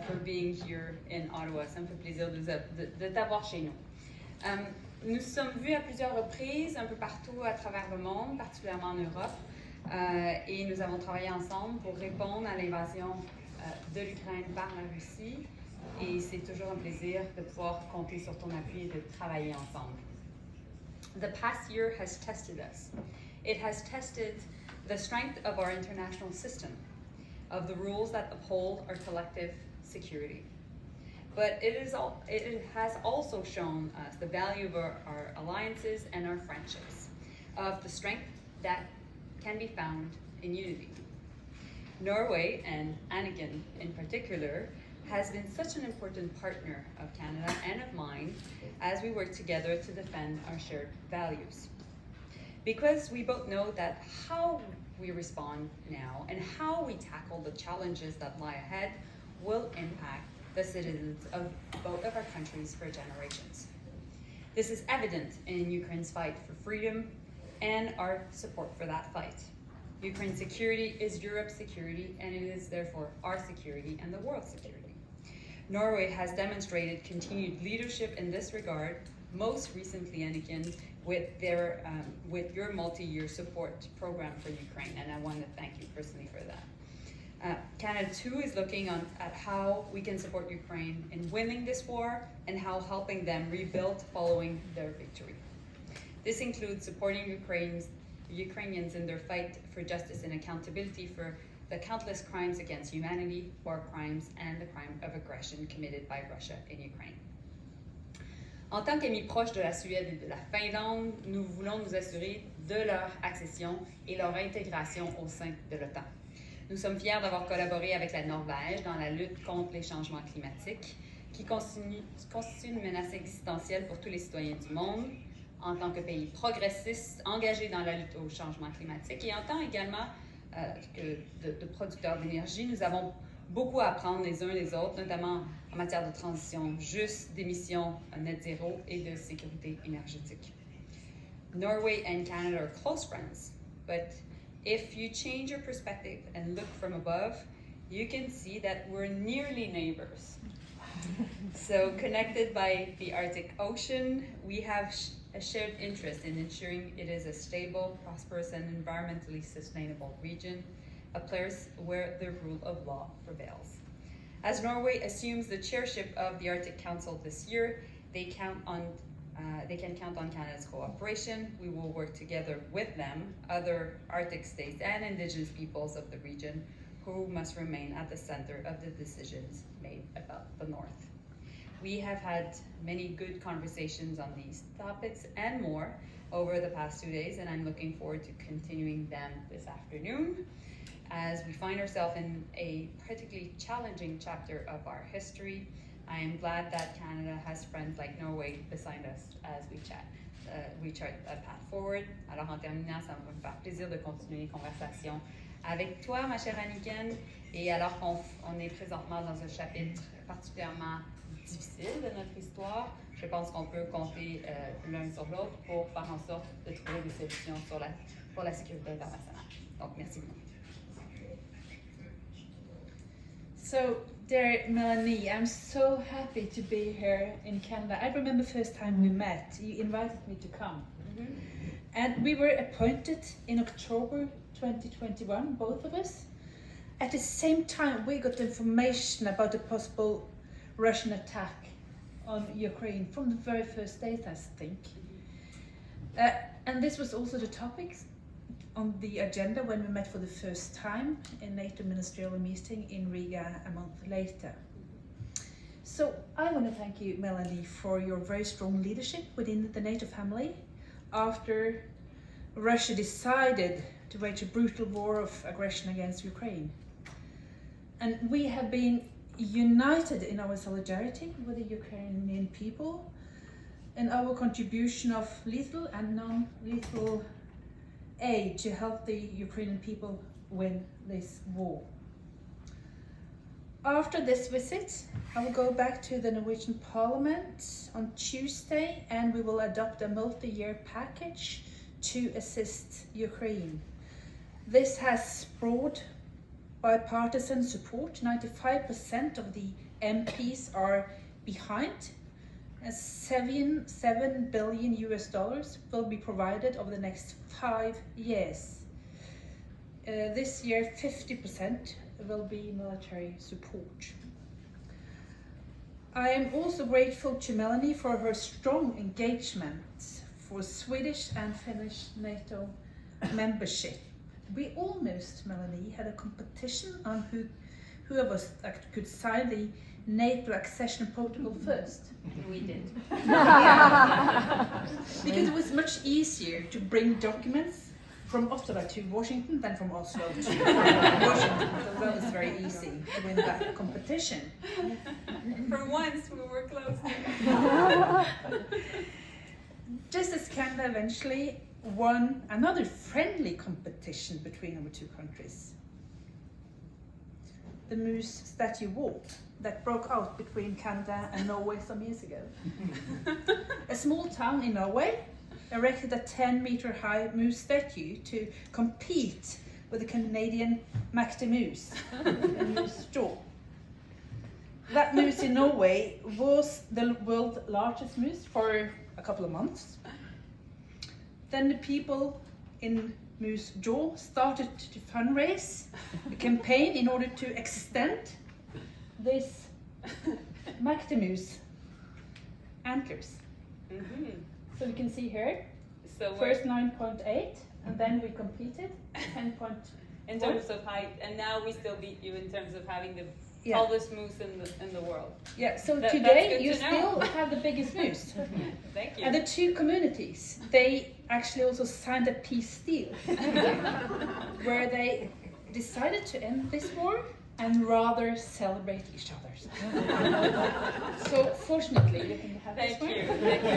for being here in Ottawa. Ça me fait plaisir de t'avoir chez nous. Nous sommes vus à plusieurs reprises, un peu partout à travers le monde, particulièrement en Europe, et nous avons travaillé ensemble pour répondre à l'invasion de l'Ukraine par la Russie. Et c'est toujours un plaisir de pouvoir compter sur ton appui et de travailler ensemble. The past year has tested us. It has tested the strength of our international system, of the rules that uphold our collective security. But it has also shown us the value of our alliances and our friendships, of the strength that can be found in unity. Norway, and Anniken in particular, has been such an important partner of Canada and of mine as we work together to defend our shared values. Because we both know that how we respond now and how we tackle the challenges that lie ahead will impact the citizens of both of our countries for generations. This is evident in Ukraine's fight for freedom and our support for that fight. Ukraine's security is Europe's security, and it is therefore our security and the world's security. Norway has demonstrated continued leadership in this regard, most recently, Anniken, with your multi-year support program for Ukraine, and I want to thank you personally for that. Canada too is looking at how we can support Ukraine in winning this war and how helping them rebuild following their victory. This includes supporting Ukrainians in their fight for justice and accountability for the countless crimes against humanity, war crimes, and the crime of aggression committed by Russia in Ukraine. En tant qu'amis proches de la Suède et de la Finlande, nous voulons nous assurer de leur accession et leur intégration au sein de l'OTAN. Nous sommes fiers d'avoir collaboré avec la Norvège dans la lutte contre les changements climatiques, qui constitue une menace existentielle pour tous les citoyens du monde, en tant que pays progressiste engagé dans la lutte au changement climatique et en tant également de producteurs d'énergie. Nous avons beaucoup à apprendre les uns les autres, notamment en matière de transition juste, d'émissions net zéro et de sécurité énergétique. Norway and Canada are close friends, but if you change your perspective and look from above, you can see that we're nearly neighbors. So connected by the Arctic Ocean, we have a shared interest in ensuring it is a stable, prosperous, and environmentally sustainable region, a place where the rule of law prevails. As Norway assumes the chairship of the Arctic Council this year, they can count on Canada's cooperation. We will work together with them, other Arctic states, and Indigenous peoples of the region, who must remain at the center of the decisions made about the North. We have had many good conversations on these topics and more over the past 2 days, and I'm looking forward to continuing them this afternoon as we find ourselves in a particularly challenging chapter of our history. I am glad that Canada has friends like Norway beside us as we chart a path forward. Alors en terminant, ça va me faire plaisir de continuer les conversations avec toi, ma chère Anniken, et alors qu'on est présentement dans un chapitre particulièrement difficile de notre histoire, je pense qu'on peut compter l'un sur l'autre pour faire en sorte de trouver des solutions pour la sécurité internationale. Donc, merci beaucoup. So, dear Mélanie, I'm so happy to be here in Canada. I remember the first time we met, you invited me to come. Mm-hmm. And we were appointed in October 2021, both of us. At the same time, we got information about the possible Russian attack on Ukraine from the very first days, I think. And this was also the topic on the agenda when we met for the first time in NATO ministerial meeting in Riga a month later. So I want to thank you, Mélanie, for your very strong leadership within the NATO family after Russia decided to wage a brutal war of aggression against Ukraine. And we have been united in our solidarity with the Ukrainian people and our contribution of lethal and non-lethal aid to help the Ukrainian people win this war. After this visit, I will go back to the Norwegian Parliament on Tuesday and we will adopt a multi-year package to assist Ukraine. This has broad bipartisan support. 95% of the MPs are behind. $7 billion will be provided over the next 5 years. This year, 50% will be military support. I am also grateful to Mélanie for her strong engagement for Swedish and Finnish NATO membership. We almost, Mélanie, had a competition on who of us could sign the NATO accession protocol first. We did. Because it was much easier to bring documents from Ottawa to Washington than from Oslo to Washington. So that was very easy to win that competition. For once, we were close. Just as Canada eventually won another friendly competition between our two countries. The Moose Statue War that broke out between Canada and Norway some years ago. A small town in Norway erected a 10-meter high moose statue to compete with the Canadian Mac Moose, a moose jaw. That moose in Norway was the world's largest moose for a couple of months. Then the people in Moose Jaw started to fundraise a campaign in order to extend this Moose antlers. Mm-hmm. So you can see here, So first 9.8, and then we completed 10. in terms of height, and now we still beat you in terms of having the Yeah. tallest moose in the world. Yeah, so That's today good you to know. still have the biggest moose. Thank you. And the two communities, they actually also signed a peace deal where they decided to end this war and rather celebrate each other. So fortunately, you can have this Thank one. you. Thank you.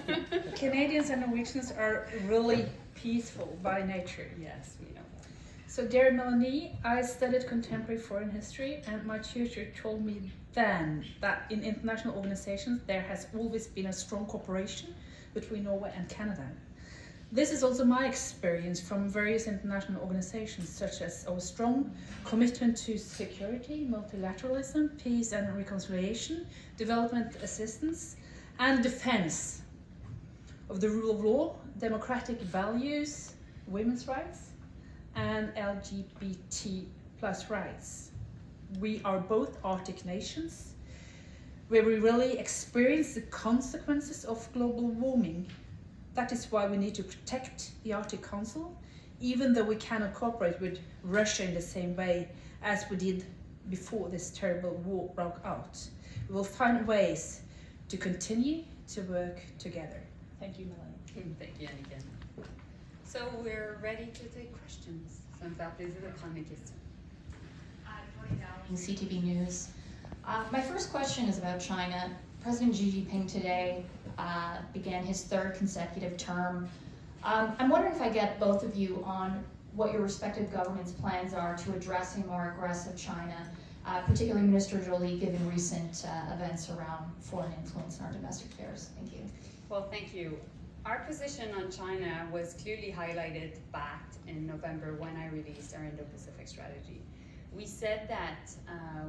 Thank you. Canadians and Norwegians are really peaceful by nature. Yes, we know. So, dear Mélanie, I studied contemporary foreign history, and my tutor told me then that in international organizations there has always been a strong cooperation between Norway and Canada. This is also my experience from various international organizations, such as our strong commitment to security, multilateralism, peace and reconciliation, development assistance, and defense of the rule of law, democratic values, women's rights, and LGBT plus rights. We are both Arctic nations, where we really experience the consequences of global warming. That is why we need to protect the Arctic Council, even though we cannot cooperate with Russia in the same way as we did before this terrible war broke out. We will find ways to continue to work together. Thank you, Mélanie. Thank you, Anniken. So we're ready to take questions. Ça me fait plaisir de prendre les questions. CTV News. My first question is about China. President Xi Jinping today began his third consecutive term. I'm wondering if I get both of you on what your respective government's plans are to address a more aggressive China, particularly Minister Joly, given recent events around foreign influence in our domestic affairs. Thank you. Well, thank you. Our position on China was clearly highlighted back in November when I released our Indo-Pacific strategy. We said that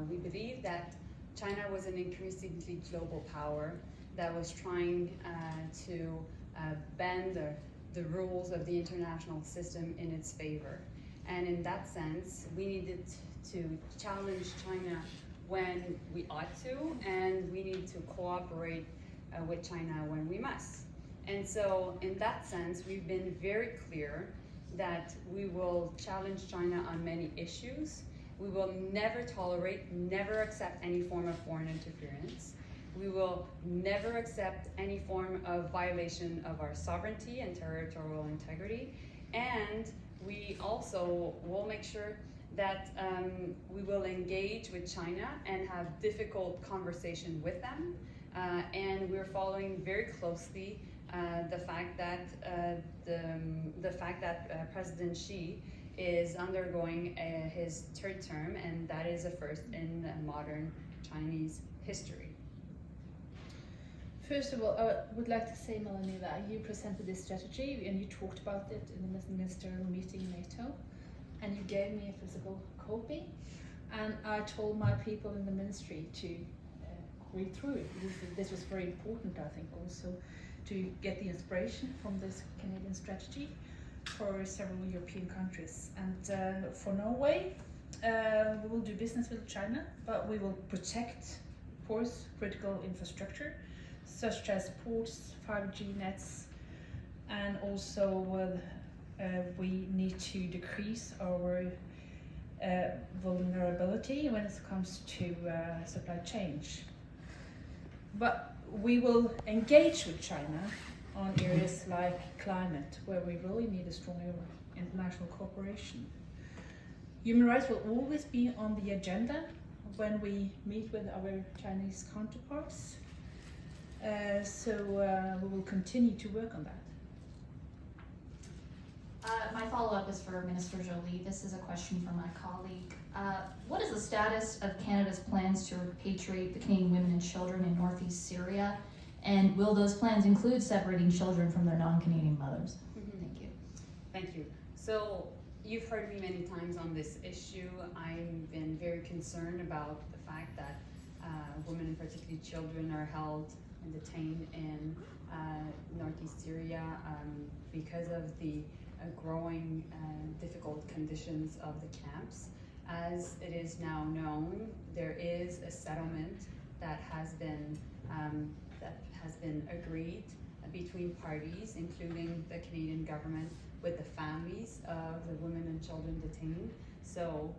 we believe that China was an increasingly global power that was trying to bend the rules of the international system in its favor. And in that sense, we needed to challenge China when we ought to, and we need to cooperate with China when we must. And so in that sense, we've been very clear that we will challenge China on many issues. We will never tolerate, never accept any form of foreign interference. We will never accept any form of violation of our sovereignty and territorial integrity. And we also will make sure that we will engage with China and have difficult conversation with them. And we're following very closely the fact that President Xi is undergoing his third term, and that is a first in modern Chinese history. First of all, I would like to say, Mélanie, that you presented this strategy and you talked about it in the ministerial meeting in NATO. and you gave me a physical copy, and I told my people in the ministry to read through it. This was very important, I think, also to get the inspiration from this Canadian strategy for several European countries. And for Norway, we will do business with China, but we will protect, of course, critical infrastructure, such as ports, 5G nets, and also we need to decrease our vulnerability when it comes to supply chain. But we will engage with China on areas like climate, where we really need a stronger international cooperation. Human rights will always be on the agenda when we meet with our Chinese counterparts. So we will continue to work on that. My follow-up is for Minister Joly. This is a question from my colleague. What is the status of Canada's plans to repatriate the Canadian women and children in northeast Syria? And will those plans include separating children from their non-Canadian mothers? Thank you. Thank you. So you've heard me many times on this issue. I've been very concerned about the fact that women, and particularly children, are held and detained in northeast Syria because of the growing difficult conditions of the camps. As it is now known, there is a settlement that has been agreed between parties, including the Canadian government, with the families of the women and children detained. So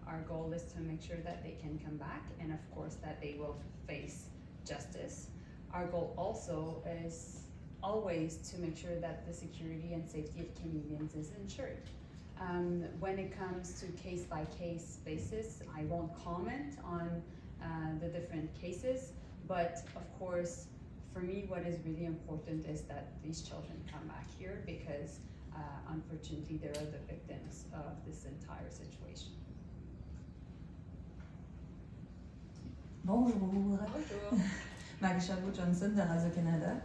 our goal is to make sure that they can come back, and of course that they will face justice. Our goal also is always to make sure that the security and safety of Canadians is ensured. When it comes to case-by-case basis, I won't comment on the different cases, but of course, for me, what is really important is that these children come back here, because unfortunately, they are the victims of this entire situation. Bonjour. Bonjour. Marie-Charlotte Johnson de Radio-Canada.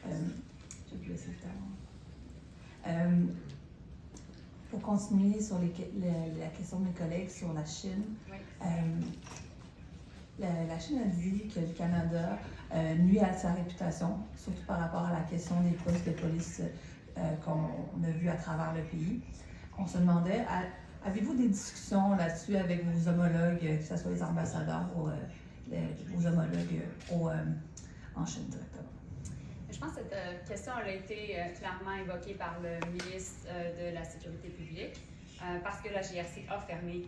Je vais laisser le temps. Pour continuer sur la question de mes collègues sur la Chine, Oui. La Chine a dit que le Canada nuit à sa réputation, surtout par rapport à la question des postes de police qu'on a vu à travers le pays. On se demandait, avez-vous des discussions là-dessus avec vos homologues, que ce soit les ambassadeurs ou vos homologues en Chine directement? Je pense que cette question a été clairement évoquée par le ministre de la Sécurité publique, parce que la GRC a fermé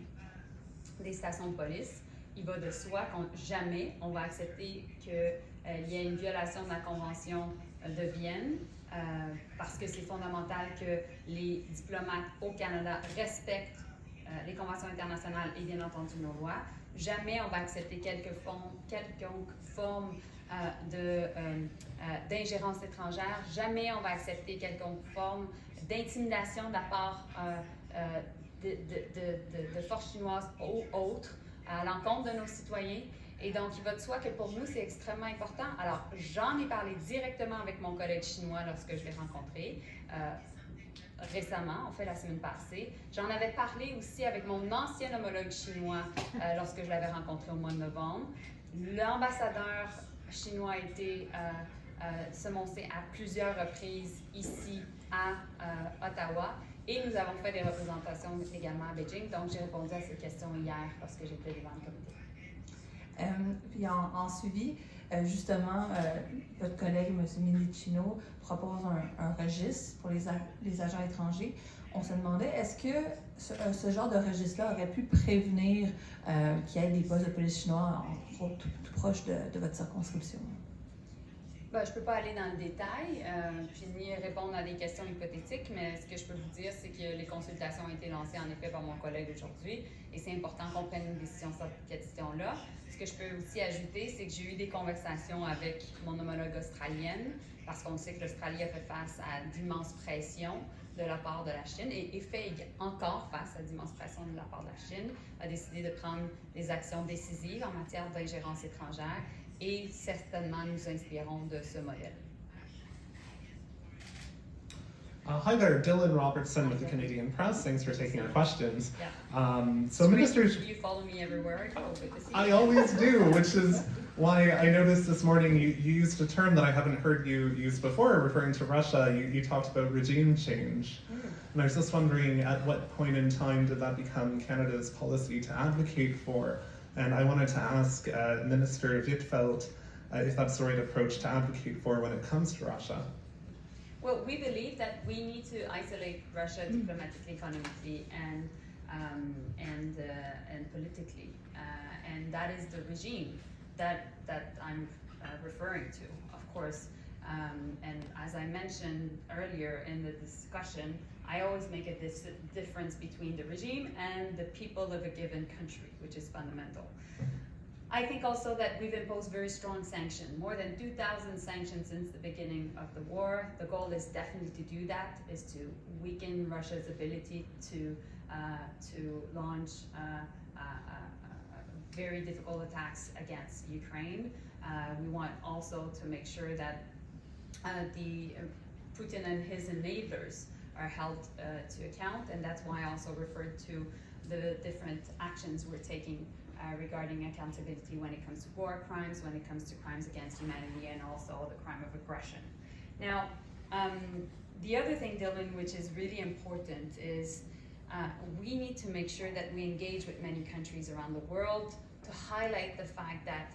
des stations de police. Il va de soi qu'on jamais on va accepter qu'il y ait une violation de la Convention de Vienne, parce que c'est fondamental que les diplomates au Canada respectent les conventions internationales et bien entendu nos lois. Jamais on va accepter quelconque forme d'ingérence étrangère. Jamais on va accepter quelconque forme d'intimidation de la part de forces chinoises ou autres à l'encontre de nos citoyens. Et donc, il va de soi que pour nous, c'est extrêmement important. Alors, j'en ai parlé directement avec mon collègue chinois lorsque je l'ai rencontré récemment, en fait la semaine passée. J'en avais parlé aussi avec mon ancien homologue chinois lorsque je l'avais rencontré au mois de novembre. L'ambassadeur chinois a été semoncé à plusieurs reprises ici à Ottawa. Et nous avons fait des représentations également à Beijing. Donc, j'ai répondu à ces questions hier lorsque j'étais devant le comité. Puis en suivi, justement, votre collègue, M. Mendicino, propose un registre pour les agents étrangers. On se demandait, est-ce que ce genre de registre-là aurait pu prévenir qu'il y ait des postes de police chinois tout proche de votre circonscription? Ben, je ne peux pas aller dans le détail, puis ni répondre à des questions hypothétiques, mais ce que je peux vous dire, c'est que les consultations ont été lancées en effet par mon collègue aujourd'hui, et c'est important qu'on prenne une décision sur cette question-là. Ce que je peux aussi ajouter, c'est que j'ai eu des conversations avec mon homologue australienne, parce qu'on sait que l'Australie a fait face à d'immenses pressions de la part de la Chine, et fait encore face à d'immenses pressions de la part de la Chine, a décidé de prendre des actions décisives en matière d'ingérence étrangère, et certainement nous inspirons de ce modèle. Hi there, Dylan Robertson with the Canadian Press. Thanks for taking our questions. Yeah. So ministers, You follow me everywhere. Oh, good to see you. I always do, which is why I noticed this morning you used a term that I haven't heard you use before, referring to Russia. You talked about regime change. And I was just wondering, at what point in time did that become Canada's policy to advocate for? And I wanted to ask Minister Huitfeldt if that's the right approach to advocate for when it comes to Russia. Well, we believe that we need to isolate Russia diplomatically, economically, and politically, and that is the regime that I'm referring to, of course. And as I mentioned earlier in the discussion, I always make a difference between the regime and the people of a given country, which is fundamental. I think also that we've imposed very strong sanctions, more than 2,000 sanctions since the beginning of the war. The goal is definitely to do that, is to weaken Russia's ability to launch very difficult attacks against Ukraine. We want also to make sure that Putin and his enablers are held to account, and that's why I also referred to the different actions we're taking regarding accountability when it comes to war crimes, when it comes to crimes against humanity, and also the crime of aggression. Now, the other thing, Dylan, which is really important is we need to make sure that we engage with many countries around the world to highlight the fact that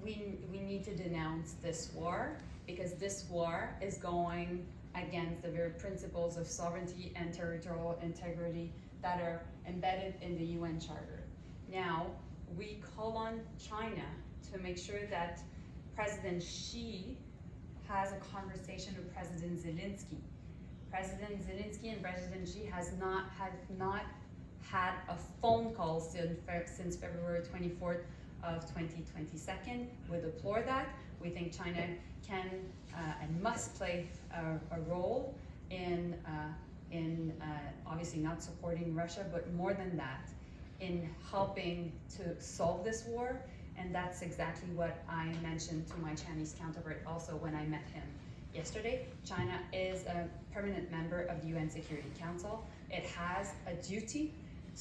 we need to denounce this war, because this war is going against the very principles of sovereignty and territorial integrity that are embedded in the UN Charter. Now, we call on China to make sure that President Xi has a conversation with President Zelensky. President Zelensky and President Xi have not had a phone call since February 24th of 2022. We deplore that. We think China can and must play a role in obviously not supporting Russia, but more than that, in helping to solve this war. And that's exactly what I mentioned to my Chinese counterpart also when I met him yesterday. China is a permanent member of the UN Security Council. It has a duty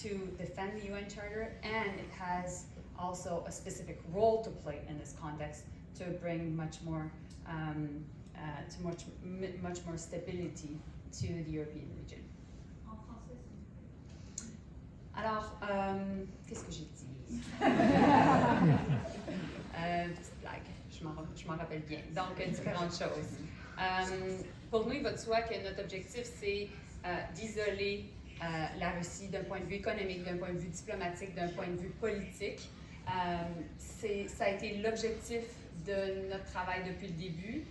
to defend the UN Charter, and it has also a specific role to play in this context to bring much more stability to the European region. Alors, qu'est-ce que j'ai dit? Petite blague, je m'en rappelle bien. Donc, différentes choses. Pour nous, il va de soi que notre objectif, c'est d'isoler la Russie d'un point de vue économique, d'un point de vue diplomatique, d'un point de vue politique. Ça a été l'objectif de notre travail depuis le début,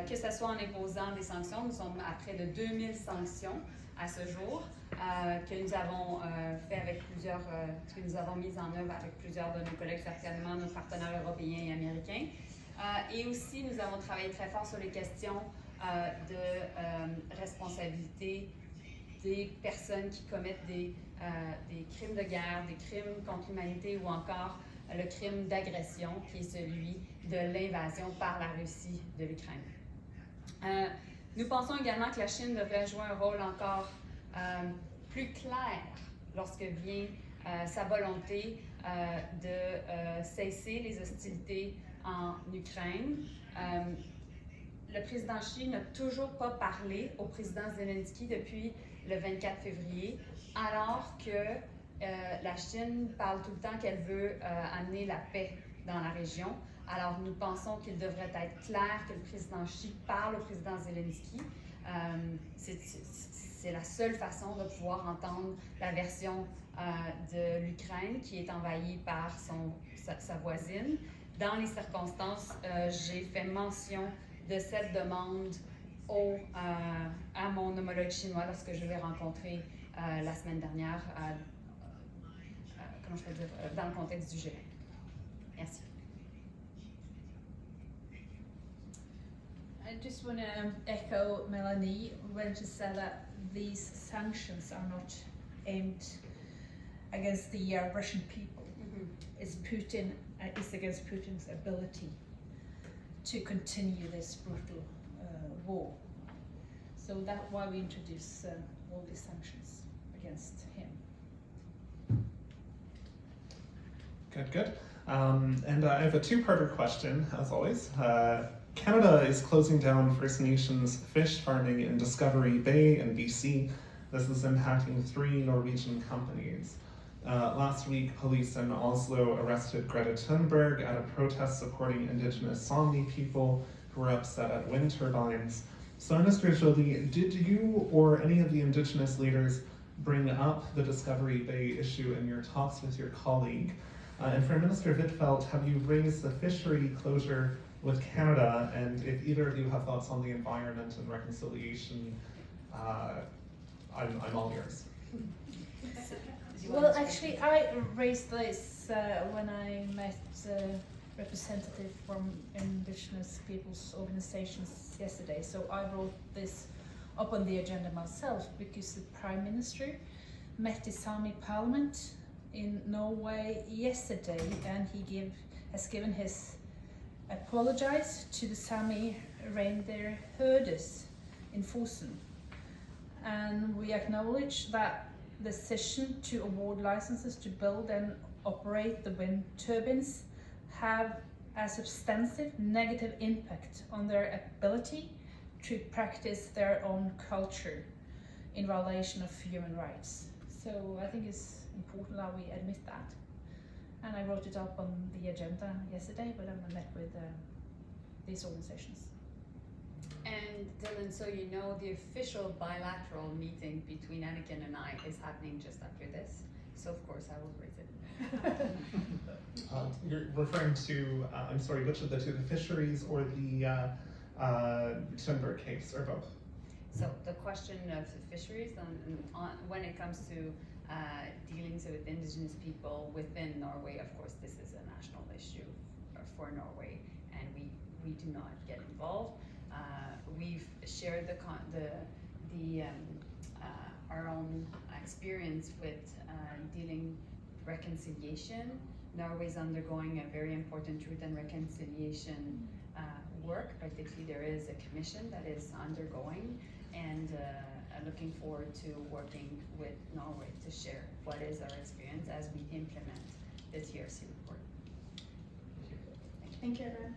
que ce soit en imposant des sanctions. Nous sommes à près de 2000 sanctions à ce jour, que nous avons fait avec que nous avons mis en œuvre avec plusieurs de nos collègues, certainement nos partenaires européens et américains. Et aussi, nous avons travaillé très fort sur les questions de responsabilité des personnes qui commettent des crimes de guerre, des crimes contre l'humanité ou encore le crime d'agression, qui est celui de l'invasion par la Russie de l'Ukraine. Nous pensons également que la Chine devrait jouer un rôle encore plus clair lorsque vient sa volonté de cesser les hostilités en Ukraine. Le président Xi n'a toujours pas parlé au président Zelensky depuis le 24 février, alors que la Chine parle tout le temps qu'elle veut amener la paix dans la région. Alors nous pensons qu'il devrait être clair que le président Xi parle au président Zelensky. C'est la seule façon de pouvoir entendre la version de l'Ukraine qui est envahie par sa voisine. Dans les circonstances, j'ai fait mention de cette demande à mon homologue chinois lorsque je l'ai rencontré la semaine dernière dans le contexte du G20. Merci. I just want to echo Mélanie when she said that these sanctions are not aimed against the Russian people. It's against Putin's ability to continue this brutal war. So that's why we introduce all these sanctions against him. Good. And I have a two-parter question, as always. Canada is closing down First Nations fish farming in Discovery Bay in BC. This is impacting 3 Norwegian companies. Last week, police in Oslo arrested Greta Thunberg at a protest supporting Indigenous Sami people who were upset at wind turbines. So, Minister Joly, did you or any of the Indigenous leaders bring up the Discovery Bay issue in your talks with your colleague? And for Minister Huitfeldt, have you raised the fishery closure with Canada? And if either of you have thoughts on the environment and reconciliation, I'm all yours. Well, actually, I raised this when I met representative from Indigenous people's organizations yesterday. So I brought this up on the agenda myself because the Prime Minister met the Sami Parliament in Norway yesterday, and he has given his apologize to the Sami reindeer herders in Fosen. And we acknowledge that the decision to award licenses to build and operate the wind turbines have a substantive negative impact on their ability to practice their own culture in violation of human rights. So I think it's important that we admit that. And I wrote it up on the agenda yesterday, but I met with these organizations. And Dylan, so you know, the official bilateral meeting between Anniken and I is happening just after this. So of course I will raise it. You're referring to, I'm sorry, which of the two, the fisheries or the Thunberg case, or both? So the question of the fisheries when it comes to dealings with Indigenous people within Norway, of course this is a national issue for Norway, and we do not get involved. We've shared our own experience with dealing reconciliation. Norway is undergoing a very important truth and reconciliation work. Particularly, there is a commission that is undergoing, and looking forward to working with Norway to share what is our experience as we implement the TRC report. Thank you, everyone.